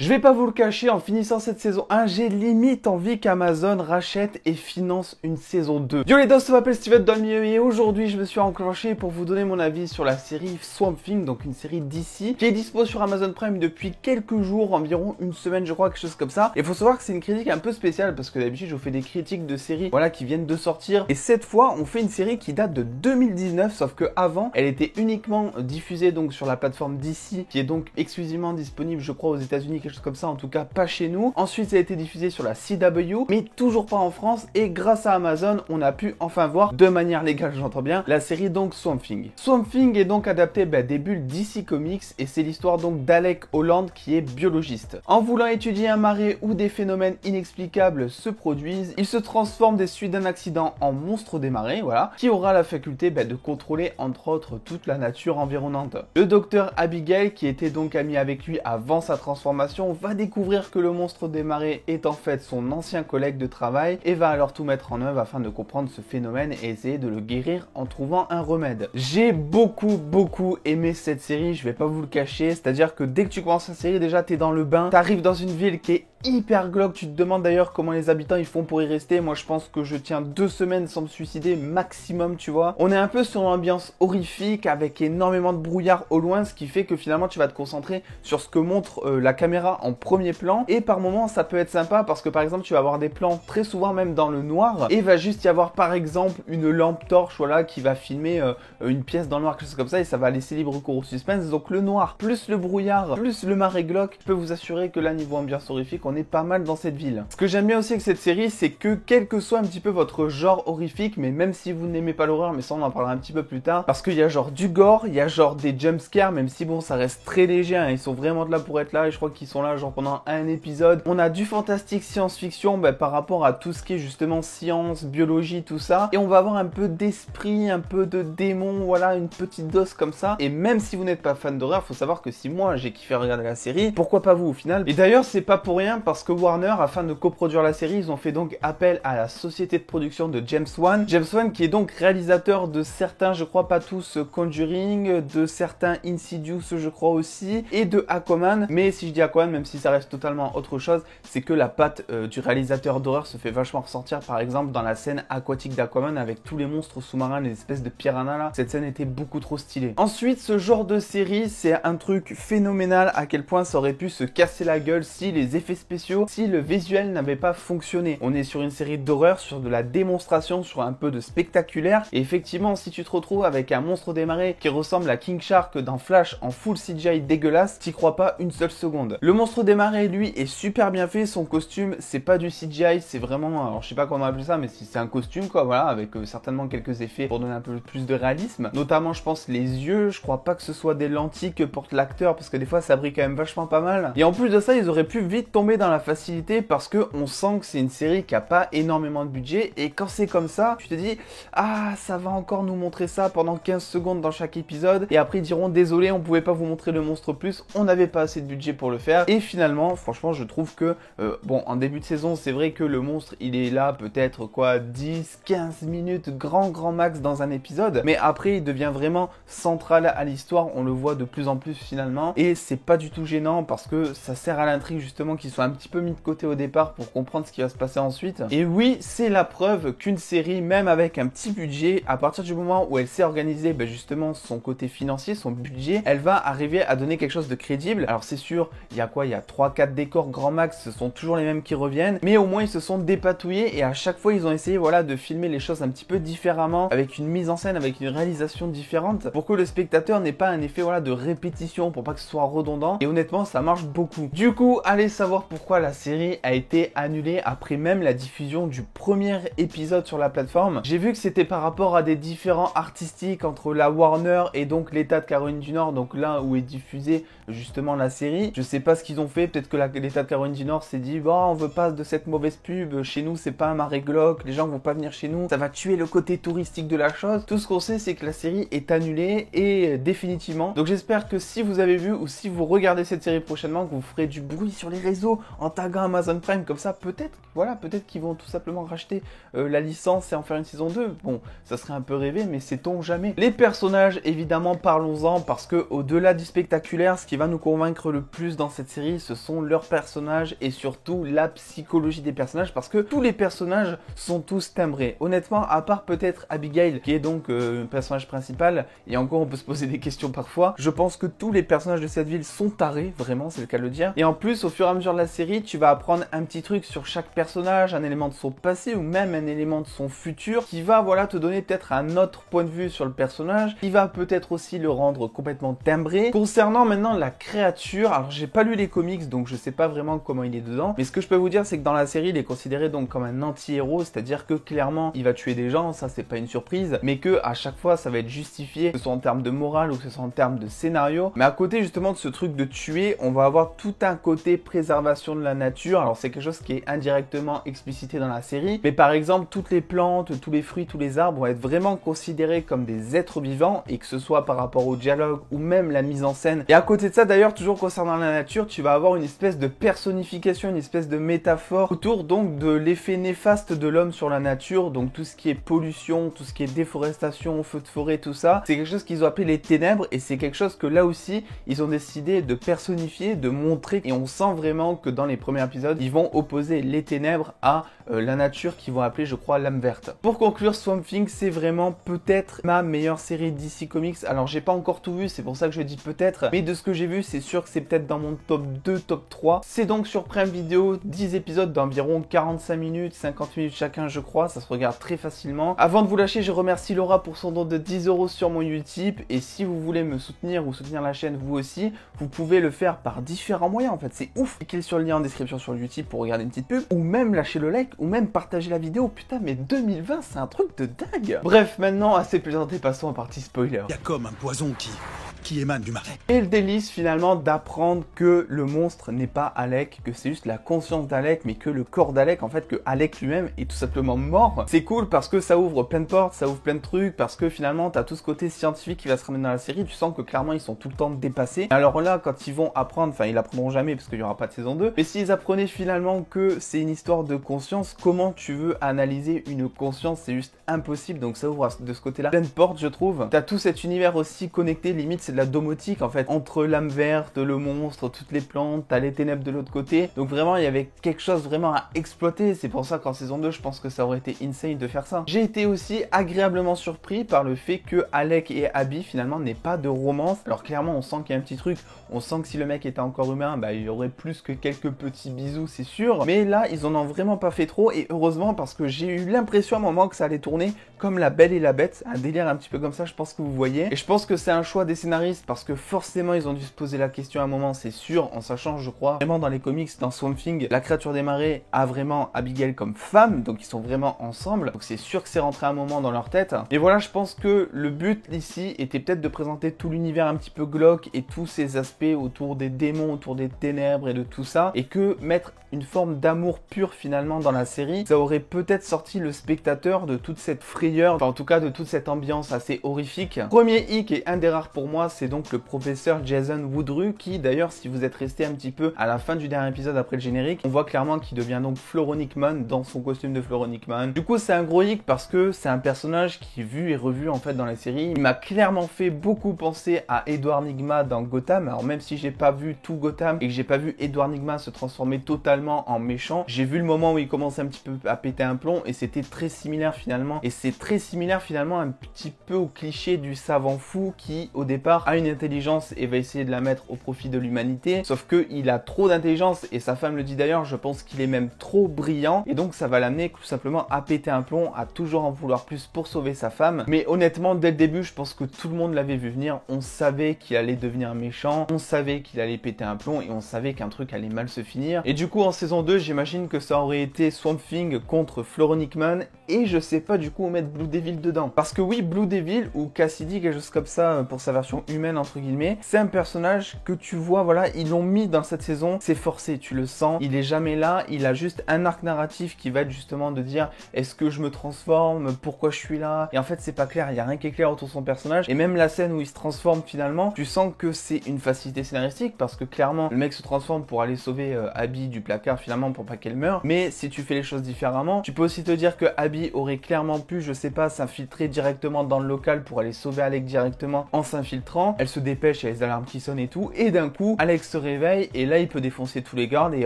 Je vais pas vous le cacher, en finissant cette saison 1, j'ai limite envie qu'Amazon rachète et finance une saison 2. Yo les dos, je m'appelle Steven dans le milieu et aujourd'hui je me suis enclenché pour vous donner mon avis sur la série Swamp Thing, donc une série d'ici, qui est dispo sur Amazon Prime depuis quelques jours, environ une semaine je crois, quelque chose comme ça. Et faut savoir que c'est une critique un peu spéciale parce que d'habitude je vous fais des critiques de séries voilà, qui viennent de sortir. Et cette fois on fait une série qui date de 2019, sauf que avant elle était uniquement diffusée donc sur la plateforme DC, qui est donc exclusivement disponible je crois aux États-Unis, quelque chose comme ça, en tout cas pas chez nous. Ensuite ça a été diffusé sur la CW, mais toujours pas en France, et grâce à Amazon on a pu enfin voir, de manière légale j'entends bien, la série donc Swamp Thing. Swamp Thing est donc adapté des bulles DC Comics et c'est l'histoire donc d'Alec Holland qui est biologiste. En voulant étudier un marais où des phénomènes inexplicables se produisent, il se transforme des suites d'un accident en monstre des marais, voilà, qui aura la faculté de contrôler entre autres toute la nature environnante. Le docteur Abigail, qui était donc ami avec lui avant sa transformation, va découvrir que le monstre des marais est en fait son ancien collègue de travail et va alors tout mettre en œuvre afin de comprendre ce phénomène et essayer de le guérir en trouvant un remède. J'ai beaucoup aimé cette série, je vais pas vous le cacher, c'est-à-dire que dès que tu commences la série, déjà t'es dans le bain, t'arrives dans une ville qui est hyper glauque, tu te demandes d'ailleurs comment les habitants ils font pour y rester. Moi je pense que je tiens 2 semaines sans me suicider maximum, tu vois. On est un peu sur une ambiance horrifique avec énormément de brouillard au loin, ce qui fait que finalement tu vas te concentrer sur ce que montre la caméra en premier plan, et par moments ça peut être sympa parce que par exemple tu vas avoir des plans très souvent même dans le noir et il va juste y avoir par exemple une lampe torche voilà qui va filmer une pièce dans le noir, quelque chose comme ça, et ça va laisser libre cours au suspense. Donc le noir plus le brouillard plus le marais glauque, je peux vous assurer que là niveau ambiance horrifique on est pas mal dans cette ville. Ce que j'aime bien aussi avec cette série, c'est que quel que soit un petit peu votre genre horrifique, mais même si vous n'aimez pas l'horreur, mais ça on en parlera un petit peu plus tard, parce qu'il y a genre du gore, il y a genre des jumpscares, même si bon ça reste très léger, hein, ils sont vraiment de là pour être là, et je crois qu'ils sont là genre pendant un épisode. On a du fantastique science-fiction par rapport à tout ce qui est justement science, biologie, tout ça, et on va avoir un peu d'esprit, un peu de démon, voilà, une petite dose comme ça. Et même si vous n'êtes pas fan d'horreur, faut savoir que si moi j'ai kiffé regarder la série, pourquoi pas vous au final. Et d'ailleurs c'est pas pour rien parce que Warner, afin de coproduire la série, ils ont fait donc appel à la société de production de James Wan. James Wan qui est donc réalisateur de certains, je crois pas tous, Conjuring, de certains Insidious je crois aussi, et de Aquaman. Mais si je dis Aquaman, même si ça reste totalement autre chose, c'est que la patte du réalisateur d'horreur se fait vachement ressentir, par exemple dans la scène aquatique d'Aquaman avec tous les monstres sous-marins, les espèces de piranhas là. Cette scène était beaucoup trop stylée. Ensuite, ce genre de série, c'est un truc phénoménal à quel point ça aurait pu se casser la gueule si les effets spéciaux, si le visuel n'avait pas fonctionné. On est sur une série d'horreur, sur de la démonstration, sur un peu de spectaculaire, et effectivement si tu te retrouves avec un monstre des marais qui ressemble à King Shark dans Flash en full CGI dégueulasse, t'y crois pas une seule seconde. Le monstre des marais lui est super bien fait, son costume c'est pas du CGI, c'est vraiment, alors je sais pas comment on appelle ça, mais c'est un costume quoi, voilà, avec certainement quelques effets pour donner un peu plus de réalisme, notamment je pense les yeux, je crois pas que ce soit des lentilles que porte l'acteur parce que des fois ça brille quand même vachement pas mal, et en plus de ça ils auraient pu vite tomber dans la facilité parce que on sent que c'est une série qui a pas énormément de budget, et quand c'est comme ça tu te dis ah ça va encore nous montrer ça pendant 15 secondes dans chaque épisode, et après ils diront désolé on pouvait pas vous montrer le monstre plus, on n'avait pas assez de budget pour le faire. Et finalement franchement je trouve que bon en début de saison c'est vrai que le monstre il est là peut-être quoi 10-15 minutes grand max dans un épisode, mais après il devient vraiment central à l'histoire, on le voit de plus en plus finalement, et c'est pas du tout gênant parce que ça sert à l'intrigue justement qu'il soit un petit peu mis de côté au départ pour comprendre ce qui va se passer ensuite. Et oui, c'est la preuve qu'une série, même avec un petit budget, à partir du moment où elle sait organiser justement son côté financier, son budget, elle va arriver à donner quelque chose de crédible. Alors c'est sûr, il y a quoi, il y a 3-4 décors grand max, ce sont toujours les mêmes qui reviennent, mais au moins ils se sont dépatouillés et à chaque fois ils ont essayé voilà de filmer les choses un petit peu différemment, avec une mise en scène, avec une réalisation différente, pour que le spectateur n'ait pas un effet voilà de répétition, pour pas que ce soit redondant. Et honnêtement ça marche beaucoup. Du coup, allez savoir pourquoi la série a été annulée après même la diffusion du premier épisode sur la plateforme. J'ai vu que c'était par rapport à des différends artistiques entre la Warner et donc l'État de Caroline du Nord, donc là où est diffusée justement la série. Je sais pas ce qu'ils ont fait, peut-être que l'État de Caroline du Nord s'est dit bon on veut pas de cette mauvaise pub, chez nous c'est pas un marais glauque, les gens vont pas venir chez nous, ça va tuer le côté touristique de la chose. Tout ce qu'on sait c'est que la série est annulée, et définitivement. Donc j'espère que si vous avez vu ou si vous regardez cette série prochainement, que vous ferez du bruit sur les réseaux en taguant Amazon Prime, comme ça peut-être, voilà, peut-être qu'ils vont tout simplement racheter la licence et en faire une saison 2. Bon, ça serait un peu rêvé, mais sait-on jamais. Les personnages, évidemment, parlons-en, parce que au-delà du spectaculaire, ce qui est va nous convaincre le plus dans cette série, ce sont leurs personnages et surtout la psychologie des personnages, parce que tous les personnages sont tous timbrés. Honnêtement, à part peut-être Abigail, qui est donc le personnage principal, et encore on peut se poser des questions parfois, je pense que tous les personnages de cette ville sont tarés, vraiment, c'est le cas de le dire. Et en plus, au fur et à mesure de la série, tu vas apprendre un petit truc sur chaque personnage, un élément de son passé ou même un élément de son futur, qui va voilà te donner peut-être un autre point de vue sur le personnage, qui va peut-être aussi le rendre complètement timbré. Concernant maintenant la créature, alors j'ai pas lu les comics, donc je sais pas vraiment comment il est dedans, mais ce que je peux vous dire, c'est que dans la série, il est considéré donc comme un anti-héros, c'est-à-dire que clairement, il va tuer des gens, ça c'est pas une surprise, mais que à chaque fois, ça va être justifié, que ce soit en termes de morale ou que ce soit en termes de scénario. Mais à côté justement de ce truc de tuer, on va avoir tout un côté préservation de la nature. Alors c'est quelque chose qui est indirectement explicité dans la série, mais par exemple, toutes les plantes, tous les fruits, tous les arbres vont être vraiment considérés comme des êtres vivants, et que ce soit par rapport au dialogue ou même la mise en scène. Et à côté de ça, d'ailleurs, toujours concernant la nature, tu vas avoir une espèce de personnification, une espèce de métaphore autour donc de l'effet néfaste de l'homme sur la nature, donc tout ce qui est pollution, tout ce qui est déforestation, feu de forêt, tout ça, c'est quelque chose qu'ils ont appelé les ténèbres, et c'est quelque chose que là aussi, ils ont décidé de personnifier, de montrer, et on sent vraiment que dans les premiers épisodes, ils vont opposer les ténèbres à la nature qu'ils vont appeler, je crois, l'âme verte. Pour conclure, Swamp Thing, c'est vraiment peut-être ma meilleure série DC Comics. Alors j'ai pas encore tout vu, c'est pour ça que je dis peut-être, mais de ce que j'ai vu, c'est sûr que c'est peut-être dans mon top 2, top 3. C'est donc sur Prime Video, 10 épisodes d'environ 45 minutes, 50 minutes chacun je crois, ça se regarde très facilement. Avant de vous lâcher, je remercie Laura pour son don de 10 € sur mon Utip, et si vous voulez me soutenir ou soutenir la chaîne vous aussi, vous pouvez le faire par différents moyens en fait, c'est ouf. Cliquez sur le lien en description sur le Utip pour regarder une petite pub, ou même lâcher le like, ou même partager la vidéo. Putain, mais 2020 c'est un truc de dingue. Bref, maintenant assez plaisanté, passons à partie spoiler. Il y a comme un poison qui émane du marais. Et le délice finalement d'apprendre que le monstre n'est pas Alec, que c'est juste la conscience d'Alec, mais que le corps d'Alec, en fait, que Alec lui-même est tout simplement mort. C'est cool parce que ça ouvre plein de portes, ça ouvre plein de trucs, parce que finalement t'as tout ce côté scientifique qui va se ramener dans la série, tu sens que clairement ils sont tout le temps dépassés. Alors là, quand ils vont apprendre, enfin ils l'apprendront jamais parce qu'il n'y aura pas de saison 2, mais s'ils apprenaient finalement que c'est une histoire de conscience, comment tu veux analyser une conscience? C'est juste impossible, donc ça ouvre de ce côté-là plein de portes, je trouve. T'as tout cet univers aussi connecté, limite c'est de la domotique en fait, entre l'âme verte, le monstre, toutes les plantes, t'as les ténèbres de l'autre côté, donc vraiment il y avait quelque chose vraiment à exploiter. C'est pour ça qu'en saison 2 je pense que ça aurait été insane de faire ça. J'ai été aussi agréablement surpris par le fait que Alec et Abby finalement n'aient pas de romance. Alors clairement on sent qu'il y a un petit truc, on sent que si le mec était encore humain, bah il y aurait plus que quelques petits bisous c'est sûr, mais là ils en ont vraiment pas fait trop, et heureusement parce que j'ai eu l'impression à un moment que ça allait tourner comme La Belle et la Bête, un délire un petit peu comme ça, je pense que vous voyez, et je pense que c'est un choix des scénaristes parce que forcément ils ont dû se poser la question à un moment, c'est sûr, en sachant je crois vraiment dans les comics, dans Swamp Thing, la créature des marais a vraiment Abigail comme femme, donc ils sont vraiment ensemble, donc c'est sûr que c'est rentré un moment dans leur tête. Et voilà, je pense que le but ici était peut-être de présenter tout l'univers un petit peu glauque et tous ces aspects autour des démons, autour des ténèbres et de tout ça, et que mettre une forme d'amour pur finalement dans la série, ça aurait peut-être sorti le spectateur de toute cette frayeur, enfin en tout cas de toute cette ambiance assez horrifique. Premier hic et un des rares pour moi, c'est donc le professeur Jason Woodrue, qui d'ailleurs si vous êtes resté un petit peu à la fin du dernier épisode après le générique, on voit clairement qu'il devient donc Floronic-Man dans son costume de Floronic-Man. Du coup c'est un gros hic parce que c'est un personnage qui est vu et revu en fait dans la série. Il m'a clairement fait beaucoup penser à Edward Nygma dans Gotham. Alors même si j'ai pas vu tout Gotham et que j'ai pas vu Edward Nygma se transformer totalement en méchant, j'ai vu le moment où il commence un petit peu à péter un plomb, et c'était très similaire finalement. Et c'est très similaire finalement un petit peu au cliché du savant fou qui au départ a une intelligence et va essayer de la mettre au profit de l'humanité, sauf que il a trop d'intelligence, et sa femme le dit d'ailleurs, je pense qu'il est même trop brillant, et donc ça va l'amener tout simplement à péter un plomb, à toujours en vouloir plus pour sauver sa femme. Mais honnêtement dès le début je pense que tout le monde l'avait vu venir, on savait qu'il allait devenir méchant, on savait qu'il allait péter un plomb, et on savait qu'un truc allait mal se finir. Et du coup en saison 2 j'imagine que ça aurait été Swamp Thing contre Floronic-Man, et je sais pas du coup où mettre Blue Devil dedans, parce que oui, Blue Devil ou Cassidy, quelque chose comme ça pour sa version humaine entre guillemets, c'est un personnage que tu vois, voilà, ils l'ont mis dans cette saison, c'est forcé, tu le sens, il est jamais là, il a juste un arc narratif qui va être justement de dire est-ce que je me transforme, pourquoi je suis là, et en fait c'est pas clair, il y a rien qui est clair autour de son personnage. Et même la scène où il se transforme finalement, tu sens que c'est une facilité scénaristique parce que clairement le mec se transforme pour aller sauver Abby du placard finalement pour pas qu'elle meure, mais si tu fais les choses différemment, tu peux aussi te dire que Abby aurait clairement pu, je sais pas, s'infiltrer directement dans le local pour aller sauver Alec directement en s'infiltrant. l'écran, elle se dépêche, il y a les alarmes qui sonnent et tout, et d'un coup, Alex se réveille, et là, il peut défoncer tous les gardes, et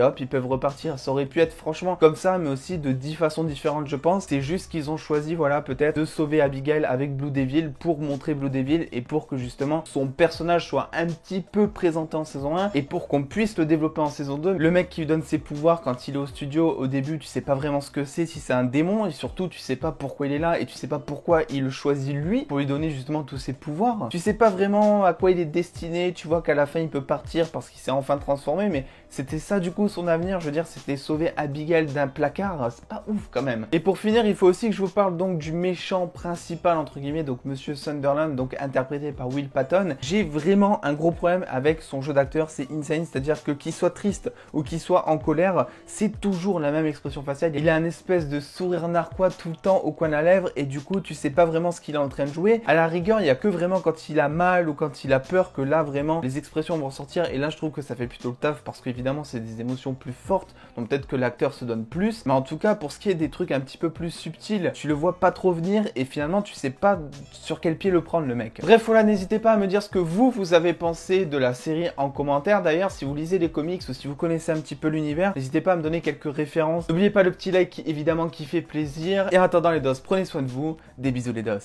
hop, ils peuvent repartir. Ça aurait pu être franchement comme ça, mais aussi de 10 façons différentes, je pense. C'est juste qu'ils ont choisi, voilà, peut-être de sauver Abigail avec Blue Devil pour montrer Blue Devil, et pour que justement, son personnage soit un petit peu présenté en saison 1, et pour qu'on puisse le développer en saison 2. Le mec qui lui donne ses pouvoirs quand il est au studio, au début, tu sais pas vraiment ce que c'est, si c'est un démon, et surtout, tu sais pas pourquoi il est là, et tu sais pas pourquoi il le choisit lui, pour lui donner justement tous ses pouvoirs. Tu sais pas vraiment à quoi il est destiné, tu vois qu'à la fin il peut partir parce qu'il s'est enfin transformé, mais c'était ça du coup son avenir, je veux dire, c'était sauver Abigail d'un placard, c'est pas ouf quand même. Et pour finir, il faut aussi que je vous parle donc du méchant principal entre guillemets, donc Monsieur Sunderland, donc interprété par Will Patton. J'ai vraiment un gros problème avec son jeu d'acteur, c'est insane, c'est-à-dire que qu'il soit triste ou qu'il soit en colère, c'est toujours la même expression faciale. Il a un espèce de sourire narquois tout le temps au coin de la lèvre, et du coup tu sais pas vraiment ce qu'il est en train de jouer. À la rigueur, il y a que vraiment quand il a mal ou quand il a peur que là vraiment les expressions vont sortir, et là je trouve que ça fait plutôt le taf parce qu'évidemment c'est des émotions plus fortes, donc peut-être que l'acteur se donne plus, mais en tout cas pour ce qui est des trucs un petit peu plus subtils, tu le vois pas trop venir et finalement tu sais pas sur quel pied le prendre le mec. Bref voilà, n'hésitez pas à me dire ce que vous avez pensé de la série en commentaire. D'ailleurs, si vous lisez les comics ou si vous connaissez un petit peu l'univers, n'hésitez pas à me donner quelques références. N'oubliez pas le petit like évidemment qui fait plaisir, et en attendant les dos, prenez soin de vous, des bisous les dos.